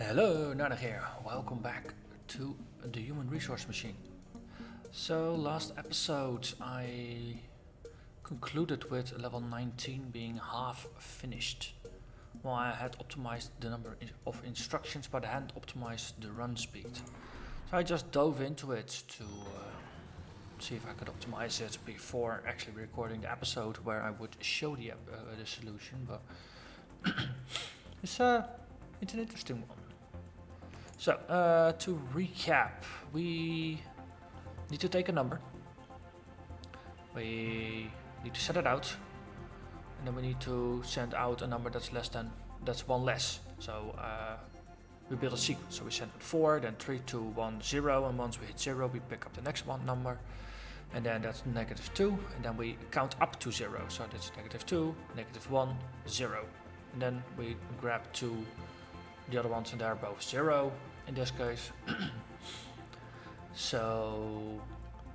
Hello, Narnach here. Welcome back to the Human Resource Machine. So, last episode I concluded with level 19 being half finished. Well, I had optimized the number of instructions, but I hadn't optimized the run speed. So I just dove into it to see if I could optimize it before actually recording the episode where I would show the solution, but it's an interesting one. So, to recap, we need to take a number, we need to set it out, and then we need to send out a number that's one less. So, we build a sequence. So we send 4, then 3, 2, 1, 0, and once we hit 0, we pick up the next one number, and then that's -2, and then we count up to 0. So that's -2, -1, 0, and then we grab the other ones, and they're both 0 in this case. So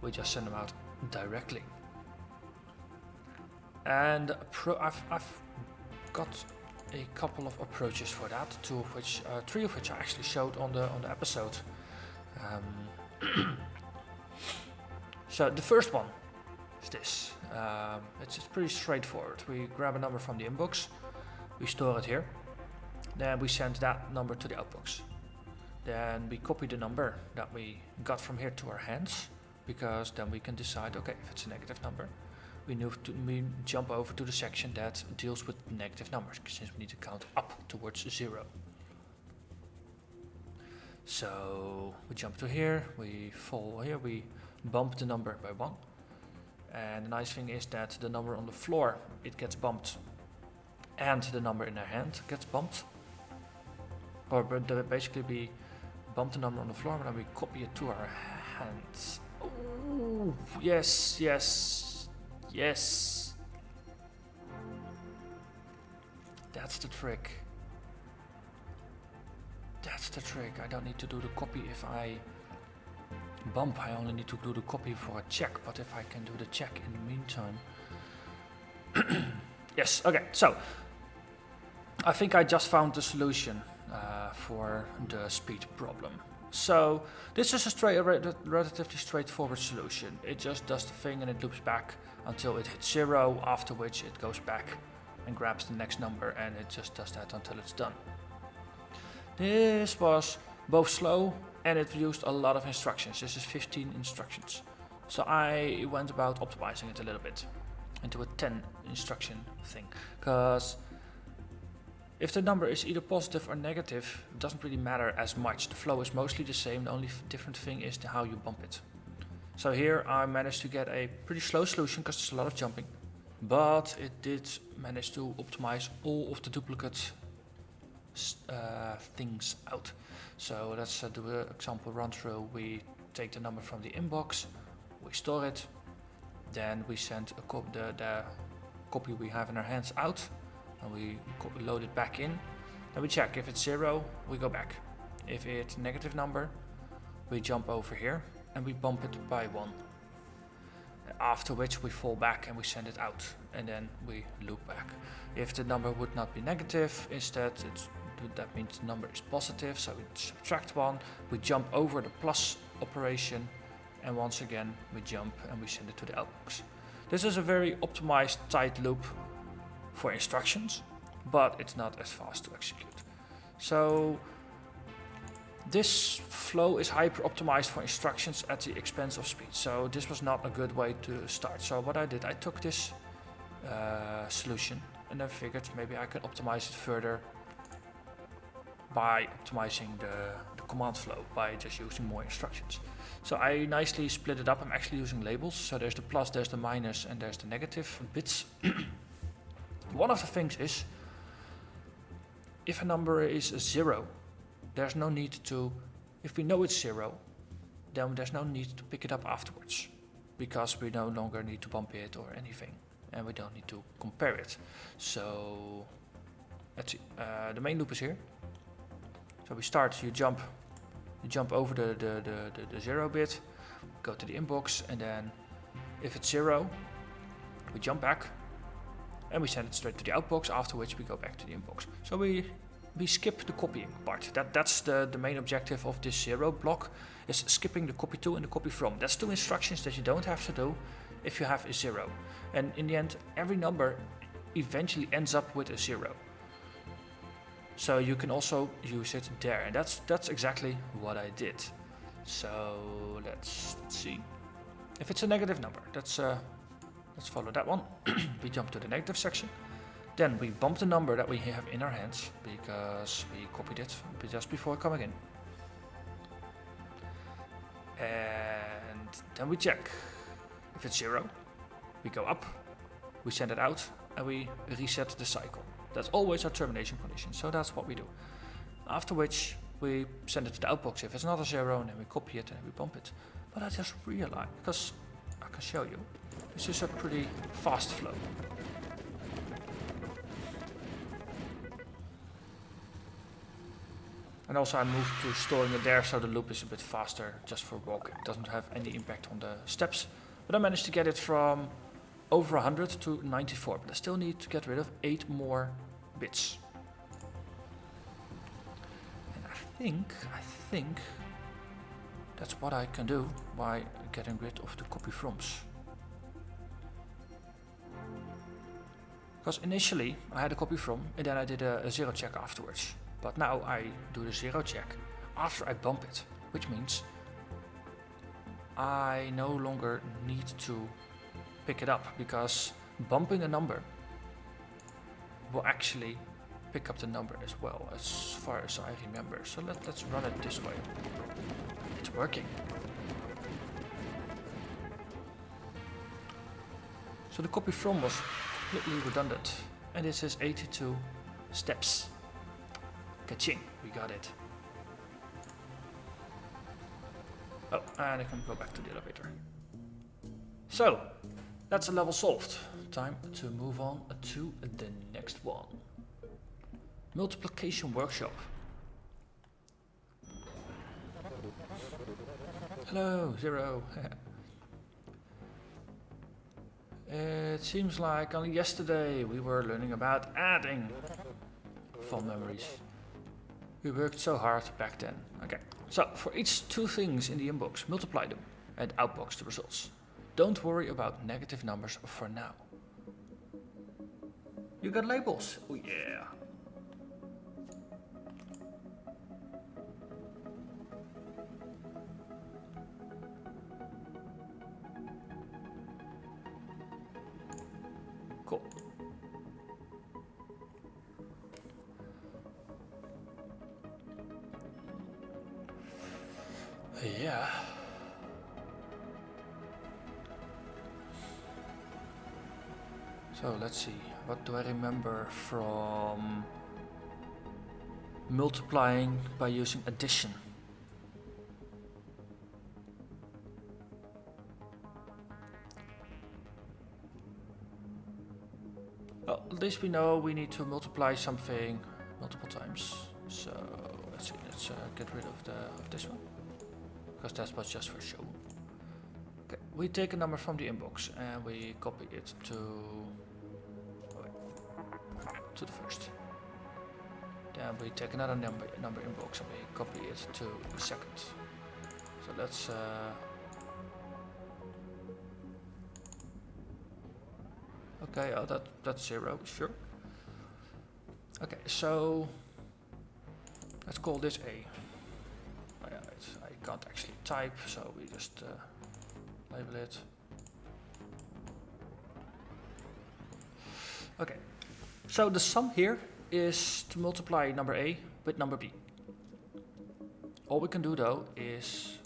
we just send them out directly. And I've got a couple of approaches for that, 3 of which I actually showed on the episode. So the first one is this. It's pretty straightforward. We grab a number from the inbox, we store it here, then we send that number to the outbox. Then we copy the number that we got from here to our hands, because then we can decide, okay, if it's a negative number, we jump over to the section that deals with negative numbers, since we need to count up towards 0. So we jump to here, we fall here, we bump the number by 1. And the nice thing is that the number on the floor, it gets bumped, and the number in our hand gets bumped. Or basically we bump the number on the floor and then we copy it to our hands. Oh, yes. That's the trick. I don't need to do the copy if I bump. I only need to do the copy for a check. But if I can do the check in the meantime. Yes, okay, so I think I just found the solution for the speed problem. So this is a relatively straightforward solution. It just does the thing and it loops back until it hits 0, after which it goes back and grabs the next number, and it just does that until it's done. This was both slow and it used a lot of instructions. This is 15 instructions. So I went about optimizing it a little bit into a 10 instruction thing, because if the number is either positive or negative, it doesn't really matter as much. The flow is mostly the same, the only different thing is how you bump it. So here I managed to get a pretty slow solution because there's a lot of jumping, but it did manage to optimize all of the duplicate things out. So let's do an example run through. We take the number from the inbox, we store it, then we send the copy we have in our hands out, and we load it back in. Then we check if it's 0, we go back. If it's a negative number, we jump over here and we bump it by 1. After which we fall back and we send it out, and then we loop back. If the number would not be negative, instead that means the number is positive, so we subtract 1, we jump over the plus operation, and once again we jump and we send it to the outbox. This is a very optimized tight loop for instructions, but it's not as fast to execute. So this flow is hyper optimized for instructions at the expense of speed. So this was not a good way to start. So what I did, I took this solution and I figured maybe I can optimize it further by optimizing the command flow by just using more instructions. So I nicely split it up. I'm actually using labels. So there's the plus, there's the minus, and there's the negative bits. One of the things is, if a number is 0, there's no need to, if we know it's 0, then there's no need to pick it up afterwards, because we no longer need to bump it or anything, and we don't need to compare it. So let's see, the main loop is here. So we start, you jump over the 0 bit, go to the inbox, and then if it's 0, we jump back and we send it straight to the outbox, after which we go back to the inbox. So we we skip the copying part. That's the main objective of this 0 block, is skipping the copy to and the copy from. That's 2 instructions that you don't have to do if you have a 0. And in the end, every number eventually ends up with a 0. So you can also use it there, and that's exactly what I did. So let's see. If it's a negative number, let's follow that one. We jump to the negative section. Then we bump the number that we have in our hands because we copied it just before coming in. And then we check. If it's 0, we go up, we send it out, and we reset the cycle. That's always our termination condition, so that's what we do. After which, we send it to the outbox if it's not a 0, and then we copy it and we bump it. But I just realized, because I can show you, this is a pretty fast flow. And also I moved to storing it there, so the loop is a bit faster just for walking. It doesn't have any impact on the steps. But I managed to get it from over 100 to 94, but I still need to get rid of 8 more bits. And I think that's what I can do by getting rid of the copy froms. Because initially I had a copy from and then I did a 0 check afterwards. But now I do the 0 check after I bump it, which means I no longer need to pick it up, because bumping a number will actually pick up the number as well, as far as I remember. So let's run it this way. It's working. So the copy from was completely redundant, and this is 82 steps. Ka-ching, we got it. Oh, and I can go back to the elevator. So, that's a level solved. Time to move on to the next one. Multiplication workshop. Hello, 0. It seems like only yesterday we were learning about adding. Fond memories. We worked so hard back then. Okay, so for each 2 things in the inbox, multiply them and outbox the results. Don't worry about negative numbers for now. You got labels. Oh yeah. Cool. Yeah. So let's see, what do I remember from multiplying by using addition? Well, at least we know we need to multiply something multiple times. So let's see, let's get rid of this one, because that was just for show. Okay, we take a number from the inbox and we copy it to the first. Then we take another number inbox and we copy it to the second. So let's okay, oh that's 0, sure. Okay, so let's call this A. Oh, yeah, I can't actually type, so we just label it. Okay, so the sum here is to multiply number A with number B. All we can do though is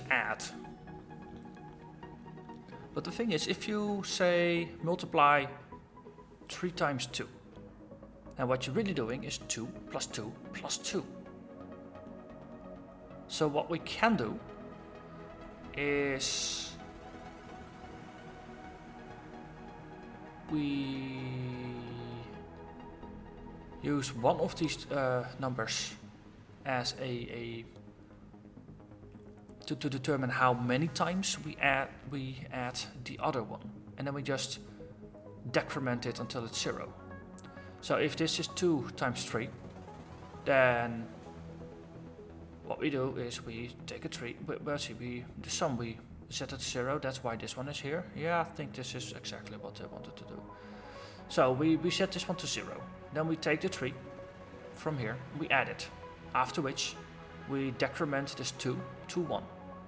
add. But the thing is, if you say multiply 3 times 2, and what you're really doing is 2 plus 2 plus 2. So what we can do is we use one of these numbers as to determine how many times we add the other one, and then we just decrement it until it's 0. So if this is 2 times 3, then what we do is we take a 3. The sum we set at 0. That's why this one is here. Yeah, I think this is exactly what I wanted to do. So we set this one to 0. Then we take the 3 from here, we add it. After which we decrement this 2 to 1.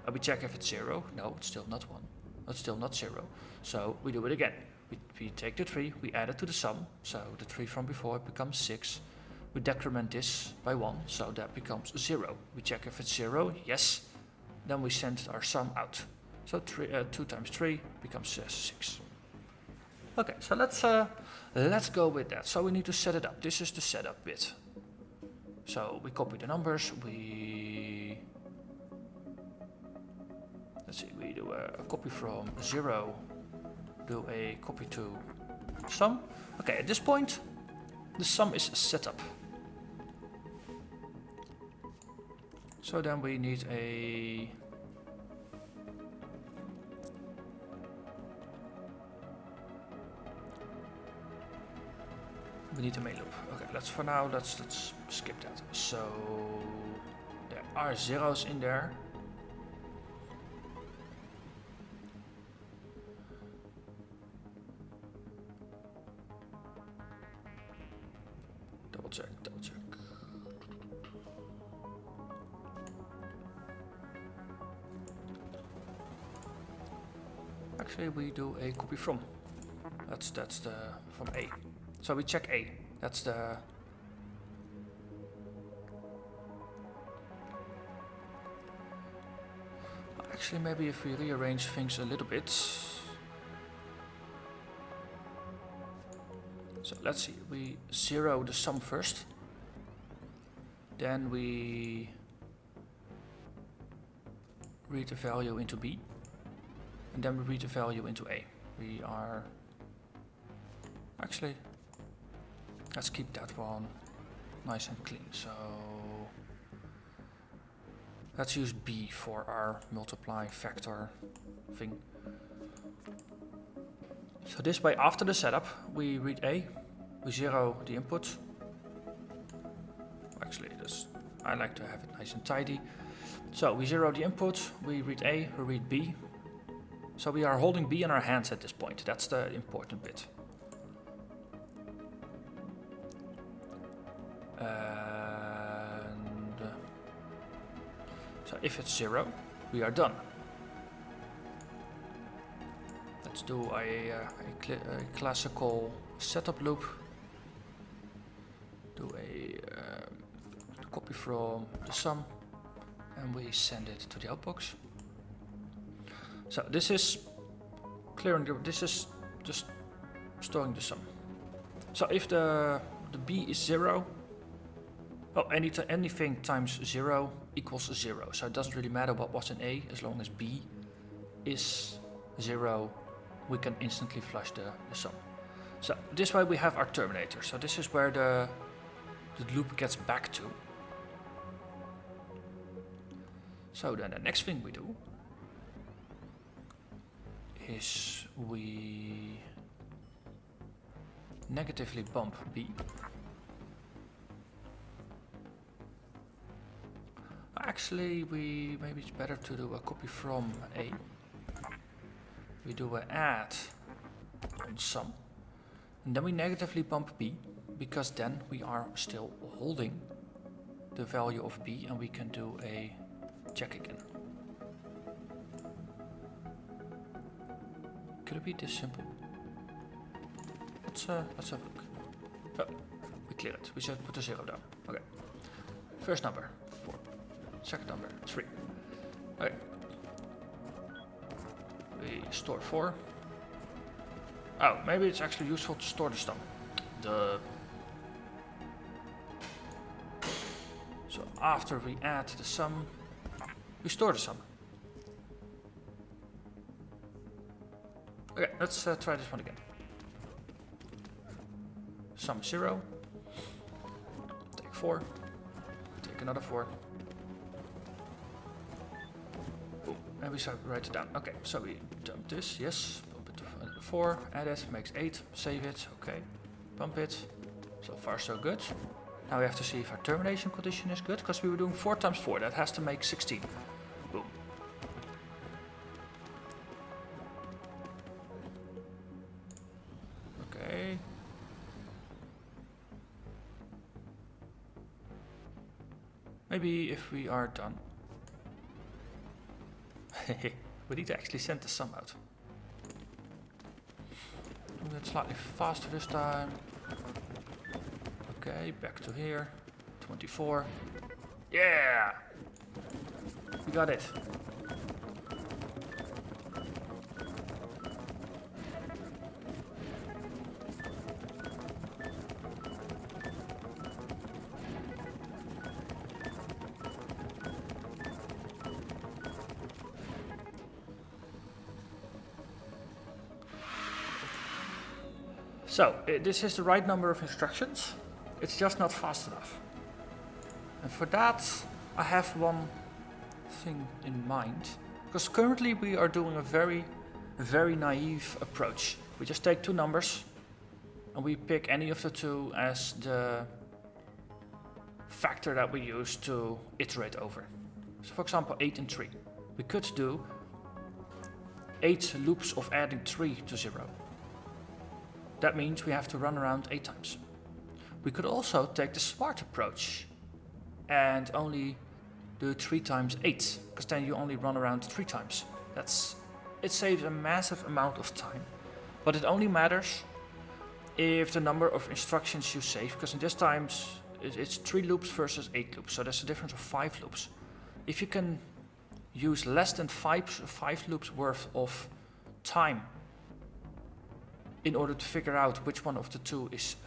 And we check if it's 0. No, it's still not 1. It's still not 0. So we do it again. We take the 3, we add it to the sum. So the 3 from before becomes 6. We decrement this by 1, so that becomes 0. We check if it's 0. Yes. Then we send our sum out. So 2 times 3 becomes 6. Okay, so let's go with that. So we need to set it up. This is the setup bit. So we copy the numbers. Let's see. We do a copy from 0. Do a copy to sum. Okay, at this point, the sum is set up. So then we need a main loop. Okay, let's skip that. So there are zeros in there. Double check. Actually, we do a copy from. That's the from A. So we check A. That's the actually maybe if we rearrange things a little bit. So let's see. We 0 the sum first. Then we read the value into B. And then we read the value into A. We are actually, let's keep that one nice and clean. So let's use B for our multiply factor thing. So this way, after the setup, we read A, we 0 the input. Actually, I like to have it nice and tidy. So we 0 the input, we read A, we read B. So we are holding B in our hands at this point. That's the important bit. And so if it's 0, we are done. Let's do a classical setup loop. Do a copy from the sum, and we send it to the outbox. So this is clearing this is just storing the sum. So if the B is 0, well, anything times 0 equals 0. So it doesn't really matter what was in A, as long as B is 0, we can instantly flush the sum. So this way we have our terminator. So this is where the loop gets back to. So then the next thing we do is we negatively bump B. Actually, maybe it's better to do a copy from A. We do an add on sum, and then we negatively bump B, because then we are still holding the value of B, and we can do a check again. Could it be this simple? Let's have a look. Oh, we clear it. We should put a 0 down. Okay. First number 4. Second number 3. Okay. We store 4. Oh, maybe it's actually useful to store the sum. So after we add the sum, we store the sum. Okay, let's try this one again. Sum 0. Take 4. Take another 4. we write it down. Okay, so we dump this, yes. Bump it to 4, add it, makes 8, save it, okay. Bump it. So far so good. Now we have to see if our termination condition is good, because we were doing 4 times 4, that has to make 16. Boom. Okay. Maybe if we are done. We need to actually send the sum out. Do it slightly faster this time. Okay, back to here. 24. Yeah! We got it. So, this is the right number of instructions. It's just not fast enough. And for that, I have one thing in mind. Because currently we are doing a very naive approach. We just take 2 numbers and we pick any of the 2 as the factor that we use to iterate over. So for example, 8 and 3. We could do 8 loops of adding 3 to 0. That means we have to run around 8 times. We could also take the smart approach and only do 3 times 8, because then you only run around 3 times. It saves a massive amount of time, but it only matters if the number of instructions you save, because in this times it's 3 loops versus 8 loops, so there's a difference of 5 loops. If you can use less than 5 loops worth of time in order to figure out which one of the 2 is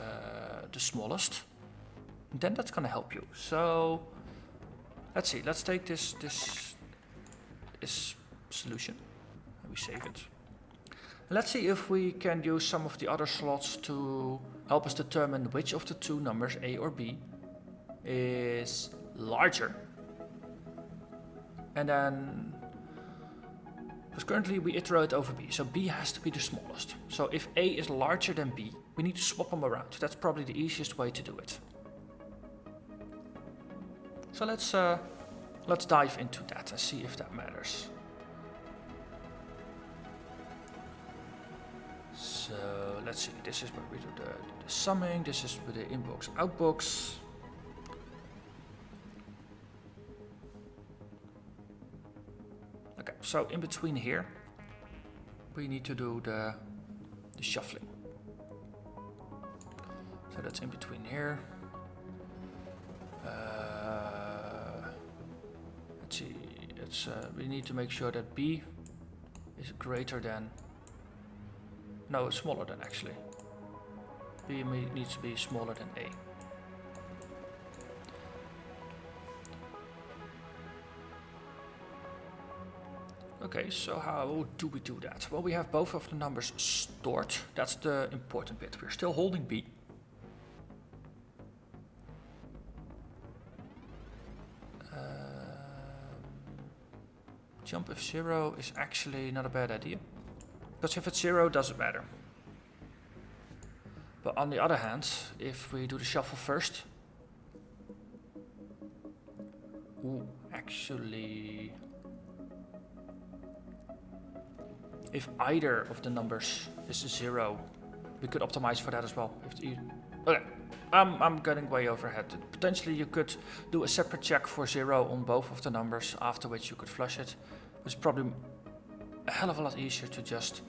the smallest, then that's gonna help you. So let's see, let's take this solution and we save it. Let's see if we can use some of the other slots to help us determine which of the 2 numbers, A or B, is larger. And then, because currently we iterate over B, so B has to be the smallest. So if A is larger than B, we need to swap them around. That's probably the easiest way to do it. So let's dive into that and see if that matters. So let's see, this is where we do the summing, this is with the inbox outbox. Okay, so in between here, we need to do the shuffling. So that's in between here. Let's see, we need to make sure that B is greater than, no, it's smaller than actually. B needs to be smaller than A. Okay, so how do we do that? Well, we have both of the numbers stored. That's the important bit. We're still holding B. Jump if 0 is actually not a bad idea. Because if it's 0, it doesn't matter. But on the other hand, if we do the shuffle first... Ooh, actually... If either of the numbers is 0, we could optimize for that as well. Okay, I'm getting way overhead. Potentially you could do a separate check for 0 on both of the numbers, after which you could flush it. It's probably a hell of a lot easier to just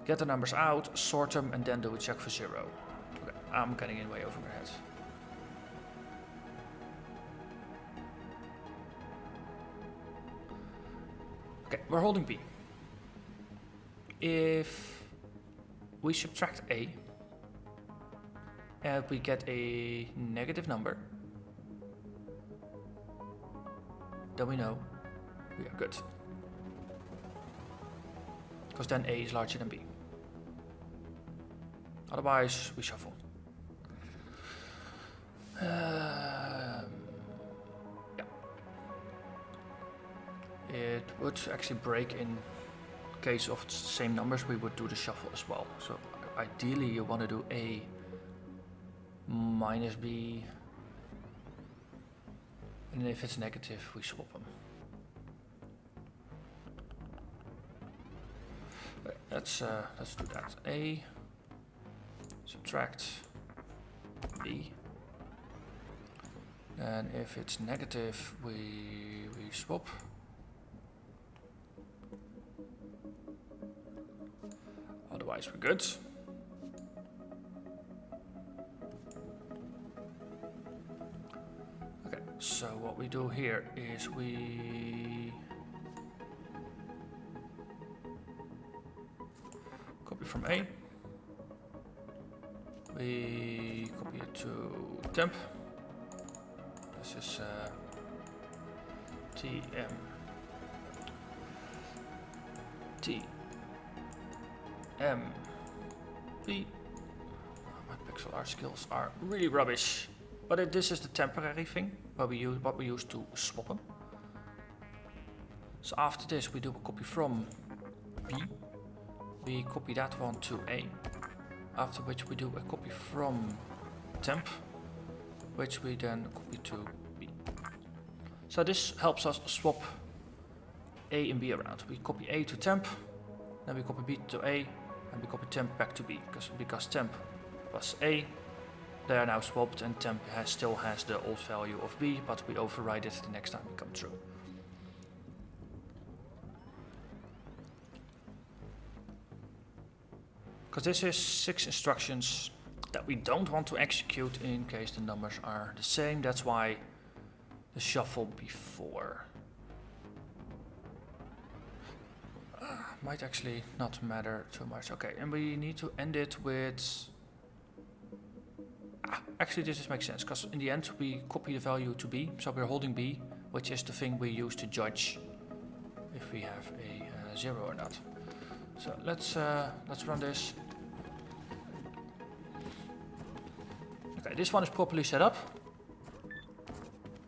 get the numbers out, sort them, and then do a check for 0. Okay, I'm getting in way over my head. Okay, we're holding B. If we subtract A and we get a negative number, then we know we are good. Because then A is larger than B. Otherwise, we shuffle. Yeah. it would actually break in case of same numbers. We would do the shuffle as well. So ideally you want to do A minus B, and if it's negative we swap them. Let's do that. A subtract B, and if it's negative we swap. Otherwise we're good. Okay, so what we do here is we copy from A, we copy it to temp. This is TM TMP. My pixel art skills are really rubbish, but this is the temporary thing what we use to swap them. So after this we do a copy from B, we copy that one to A, after which we do a copy from temp, which we then copy to B. So this helps us swap A and B around. We copy A to temp, then we copy B to A, and we copy temp back to B, because temp was A, they are now swapped, and temp still has the old value of B, but we override it the next time we come through. Because this is 6 instructions that we don't want to execute in case the numbers are the same. That's why the shuffle before might actually not matter too much. Okay, and we need to end it with... actually this makes sense, because in the end we copy the value to B, so we're holding B, which is the thing we use to judge if we have a 0 or not. So let's run this. Okay, this one is properly set up,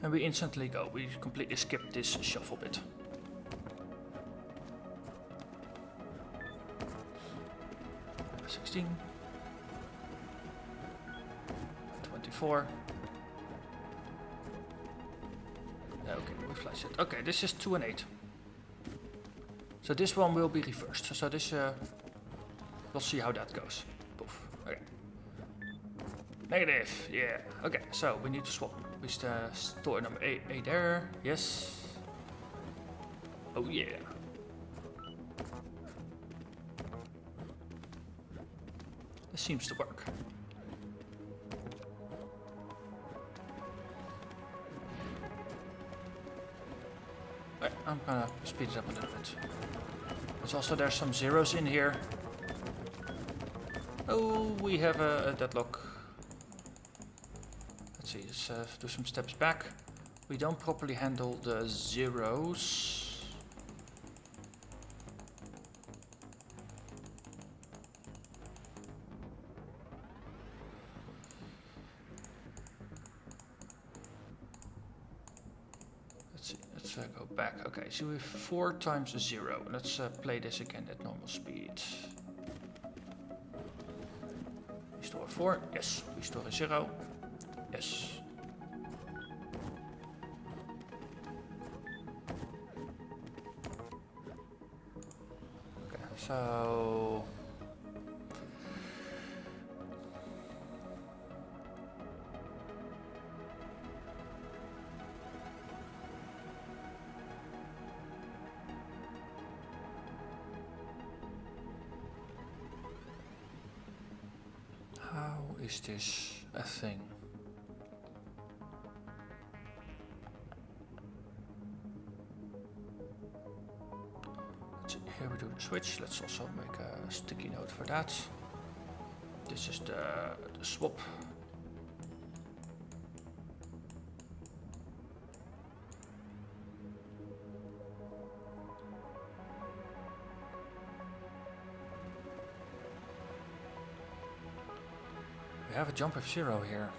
and we instantly go. We completely skip this shuffle bit. $16, 24. Okay, we flash it. Okay, this is 2 and 8. So this one will be reversed. So this, we'll see how that goes. Poof. Okay. Negative. Yeah. Okay. So we need to swap. We store number A there. Yes. Oh yeah. This seems to work. Right, I'm gonna speed it up a little bit. There's some zeros in here. Oh, we have a deadlock. Let's see, let's do some steps back. We don't properly handle the zeros. Let's go back. Okay, so we have 4 times a 0. Let's play this again at normal speed. We store 4. Yes. We store a 0. Yes. Okay, so... how is this a thing? Here we do the switch. Let's also make a sticky note for that. This is the swap. We have a jump of 0 here.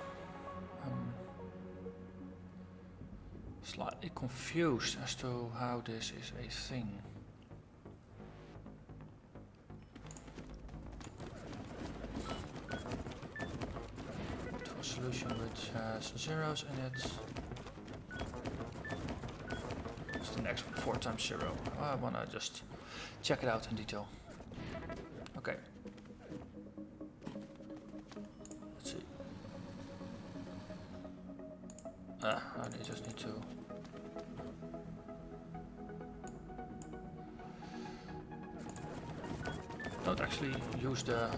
Slightly confused as to how this is a thing. To a solution which has zeros in it. It's the next one, 4 times 0. I wanna just check it out in detail. Okay. Let's see. I just need to... Don't actually use the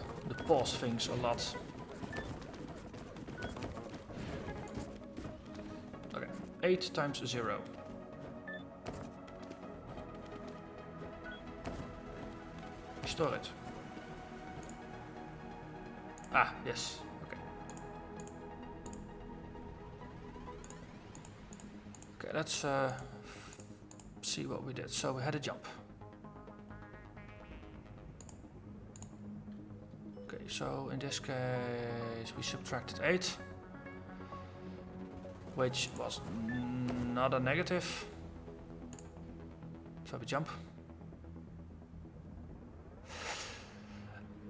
pause things a lot. Okay, 8 times 0. Restore it. Ah, yes. Okay. Okay, let's see what we did. So we had a jump. Okay, so in this case we subtracted 8, which was not a negative. So we jump.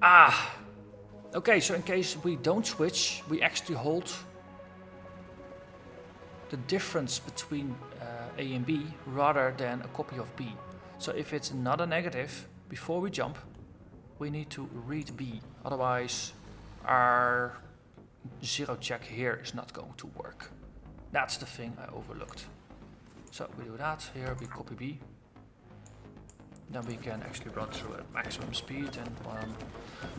Ah! Okay, so in case we don't switch, we actually hold the difference between A and B rather than a copy of B. So if it's not a negative, before we jump, we need to read B. Otherwise, our 0 check here is not going to work. That's the thing I overlooked. So we do that. Here we copy B. Then we can actually run through at maximum speed, and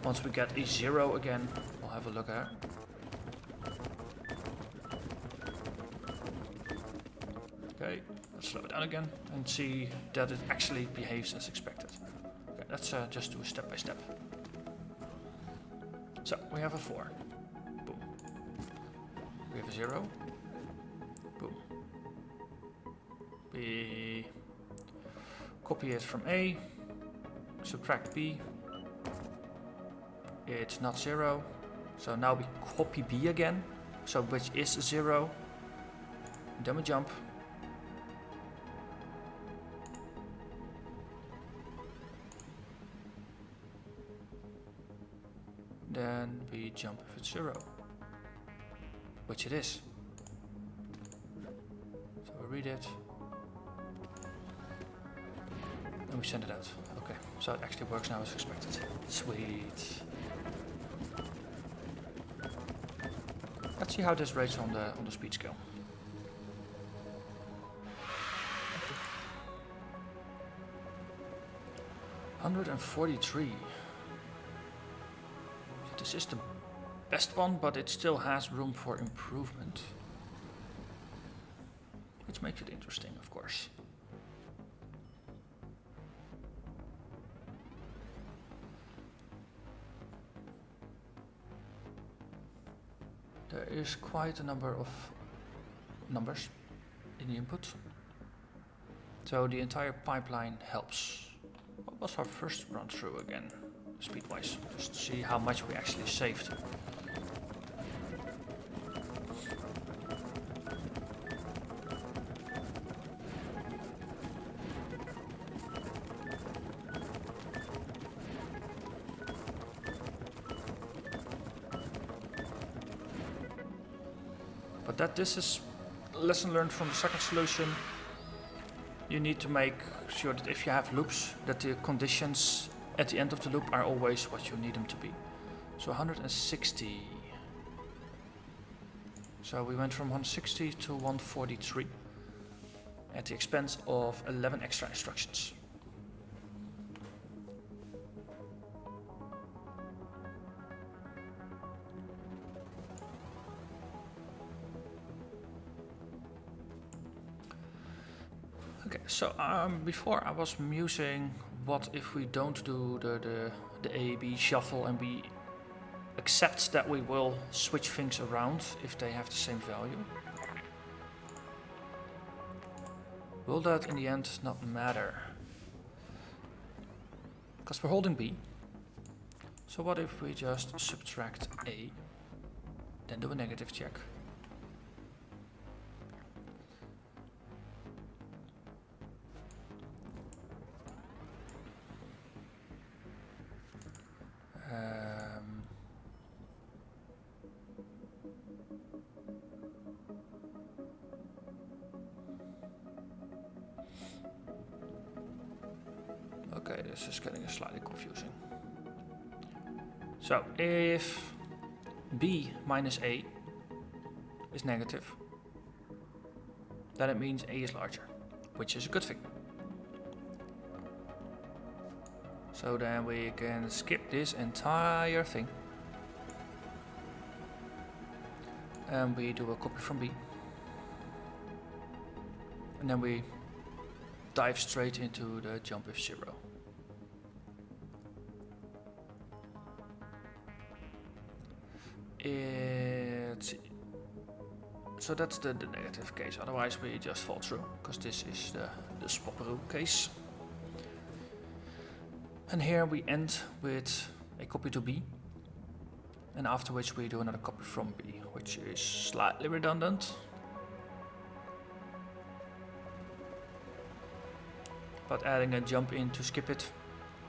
once we get a 0 again, we'll have a look at it. Okay, let's slow it down again and see that it actually behaves as expected. Okay, let's just do a step by step. So we have a 4. Boom. We have a 0. Boom. We copy it from A, subtract B. It's not 0. So now we copy B again, so which is 0. Then we jump. Then we jump if it's 0, which it is. So we read it. And we send it out. Okay, so it actually works now as expected. Sweet. Let's see how this rates on the speed scale. $143. This is the best one, but it still has room for improvement. Which makes it interesting, of course. There is quite a number of numbers in the input. So the entire pipeline helps. What was our first run through again, speed-wise? Just to see how much we actually saved. But this is a lesson learned from the second solution. You need to make sure that if you have loops, that the conditions at the end of the loop are always what you need them to be. So 160. So we went from 160 to 143 at the expense of 11 extra instructions. Okay, so before I was musing, what if we don't do the A-B shuffle and we accept that we will switch things around if they have the same value? Will that in the end not matter? Because we're holding B. So what if we just subtract A, then do a negative check? this is getting slightly confusing. So if B minus A is negative, then it means A is larger, which is a good thing. So then we can skip this entire thing. And we do a copy from B. And then we dive straight into the jump if 0. So that's the negative case, otherwise we just fall through, because this is the swapperoo case. And here we end with a copy to B, and after which we do another copy from B, which is slightly redundant. But adding a jump in to skip it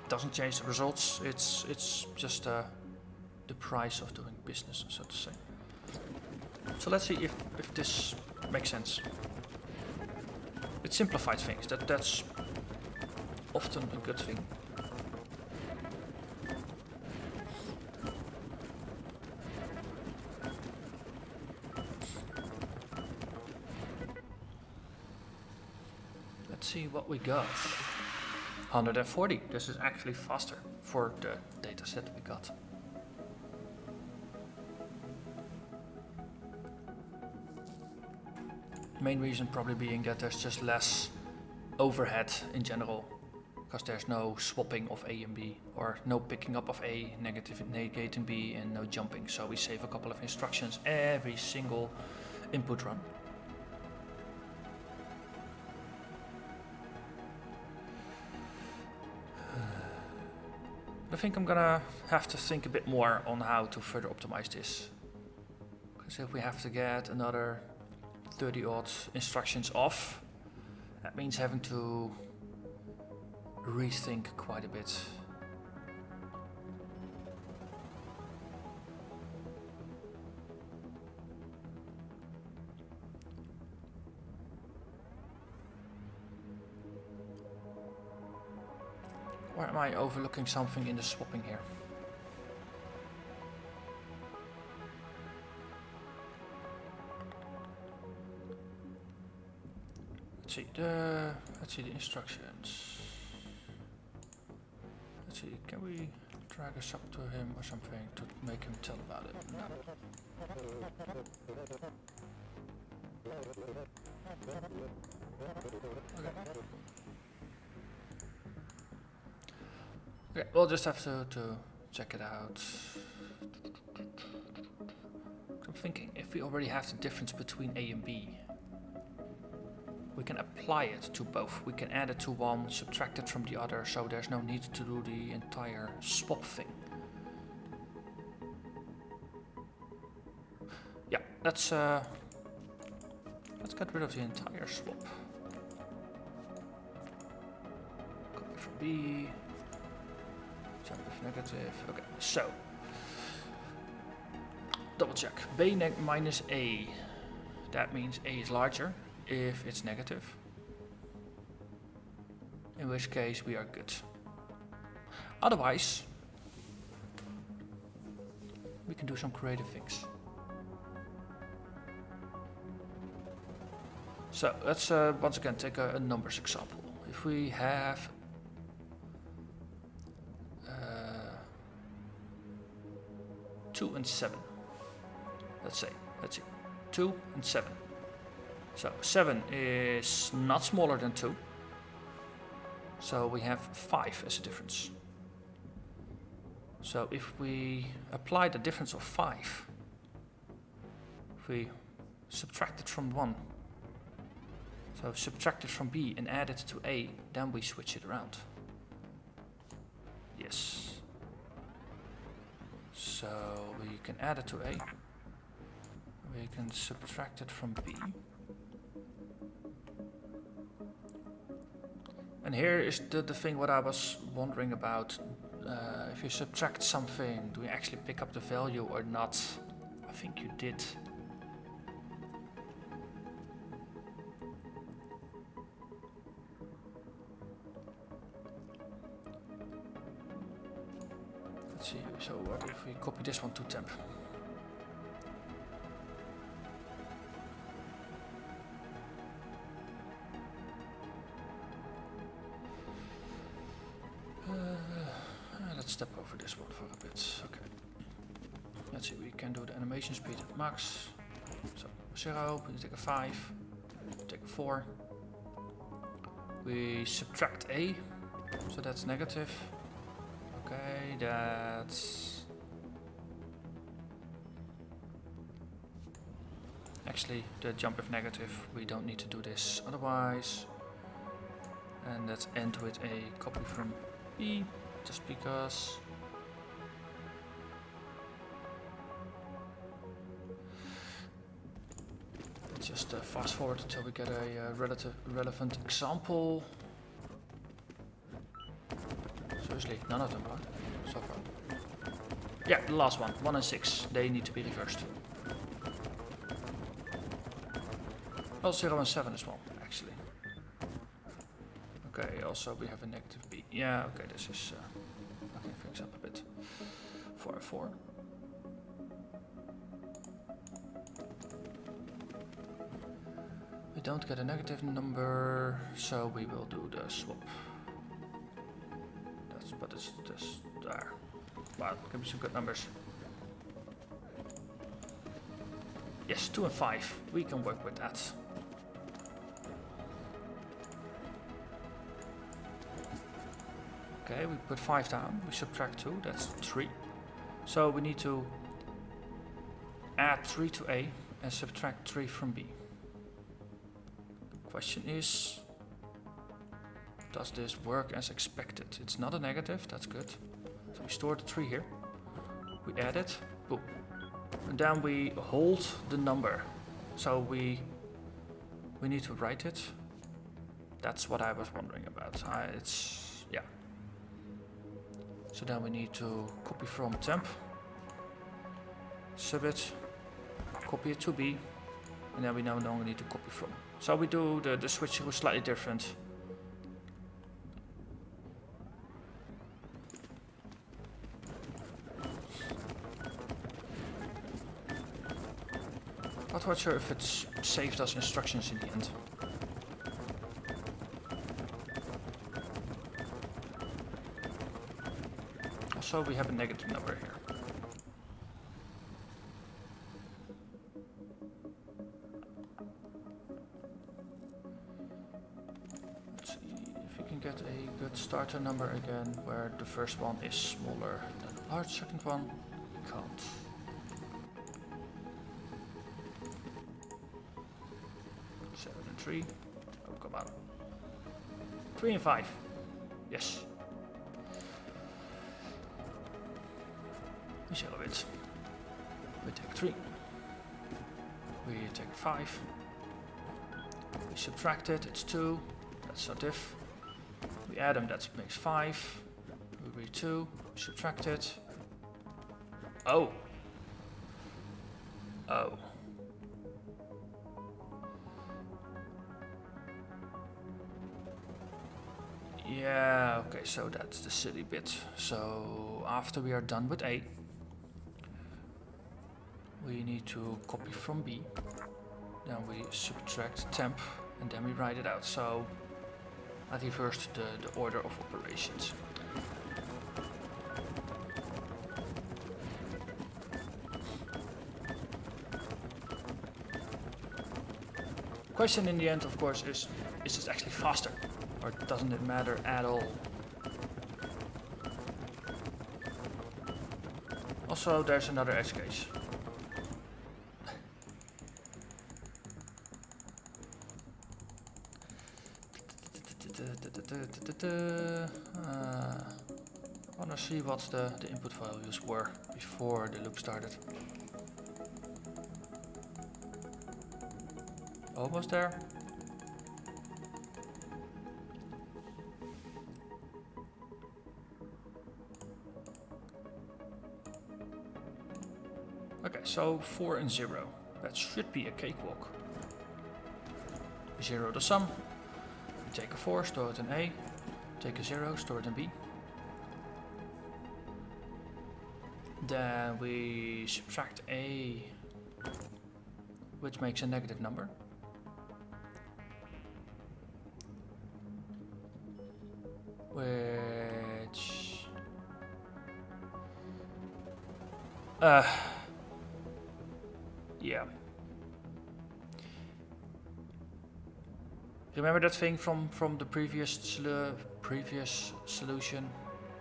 doesn't change the results, it's just the price of doing business, so to say. So let's see if this makes sense. It simplifies things, that's often a good thing. Let's see what we got. 140, this is actually faster for the dataset we got. Main reason probably being that there's just less overhead in general, because there's no swapping of A and B, or no picking up of A, negating B, and no jumping, so we save a couple of instructions every single input run. I think I'm gonna have to think a bit more on how to further optimize this, because if we have to get another 30 odd instructions off, that means having to rethink quite a bit. Or am I overlooking something in the swapping here? Let's see the instructions. Let's see, can we drag us up to him or something to make him tell about it? No. Okay, we'll just have to check it out. I'm thinking, if we already have the difference between A and B, we can apply it to both. We can add it to one, subtract it from the other, so there's no need to do the entire swap thing. Yeah, let's get rid of the entire swap. Copy from B, jump if negative. Okay, so double check. B minus A. That means A is larger if it's negative, in which case we are good. Otherwise, we can do some creative things. So let's once again take a numbers example. If we have 2 and 7, let's see, 2 and 7. So 7 is not smaller than 2. So we have 5 as a difference. So if we apply the difference of 5, if we subtract it from 1, so subtract it from B and add it to A, then we switch it around. Yes. So we can add it to A. We can subtract it from B. And here is the thing what I was wondering about. If you subtract something, do you actually pick up the value or not? I think you did. Let's see, so what if we copy this one to temp? Let's step over this one for a bit. Okay. Let's see, we can do the animation speed at max. So 0, we take a 5, take a 4. We subtract A, so that's negative. Okay, that's... Actually, the jump if negative, we don't need to do this otherwise. And let's end with a copy from B, just because. Let's just fast forward until we get a relevant example. Seriously, none of them are so far. Yeah, the last one, 1 and 6, they need to be reversed. Well, 0 and 7 as well, actually. Okay, also we have a negative B. Yeah, okay, this is okay, things up a bit. 4 and 4. We don't get a negative number, so we will do the swap. That's, but it's just there. Wow, give me some good numbers. Yes, 2 and 5. We can work with that. Okay, we put 5 down, we subtract 2, that's 3. So we need to add 3 to A and subtract 3 from B. Question is, does this work as expected? It's not a negative, that's good. So we store the 3 here, we add it, boom. And then we hold the number. So we need to write it. That's what I was wondering about. Yeah. So then we need to copy from temp, sub it, copy it to B, and then we no longer need to copy from. So we do the switch was slightly different. Not sure if it's saved us instructions in the end. Also, we have a negative number here. Let's see if we can get a good starter number again, where the first one is smaller than the large second one. We can't. Seven and 3. Oh, come on. 3 and 5. Yes. We zero it. We take 3. We take 5. We subtract it, it's 2. That's our diff. We add them, that makes 5. We read 2. We subtract it. Oh. Oh. Yeah, okay, so that's the silly bit. So after we are done with A, we need to copy from B, then we subtract temp, and then we write it out. So I reversed the order of operations. Question in the end, of course, is this actually faster? Or doesn't it matter at all? Also, there's another edge case. I want to see what the input values were before the loop started. Almost there. Okay, so 4 and 0. That should be a cakewalk. 0 the sum. We take a 4, store it in A. Take a 0, store it in B. Then we subtract a, which makes a negative number. Which... yeah. Remember that thing from the previous solution?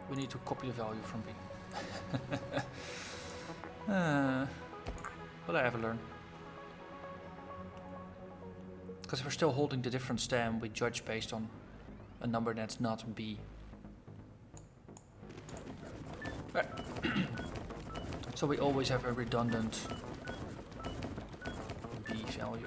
We need to copy the value from B. Will I ever learn? Because if we're still holding the difference, then we judge based on a number that's not B. Right. So we always have a redundant B value.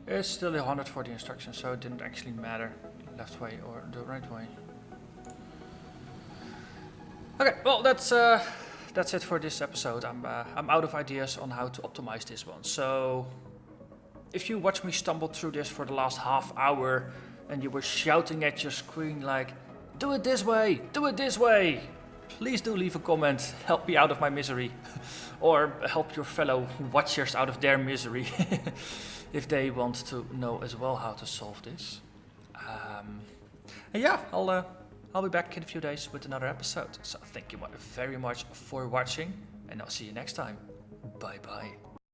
It's still 100 for the instructions, so it didn't actually matter left way or the right way. Okay, well that's it for this episode. I'm out of ideas on how to optimize this one. So if you watch me stumble through this for the last half hour and you were shouting at your screen like, do it this way, please do leave a comment, help me out of my misery. Or help your fellow watchers out of their misery if they want to know as well how to solve this. And yeah, I'll be back in a few days with another episode. So thank you very much for watching, and I'll see you next time. Bye bye.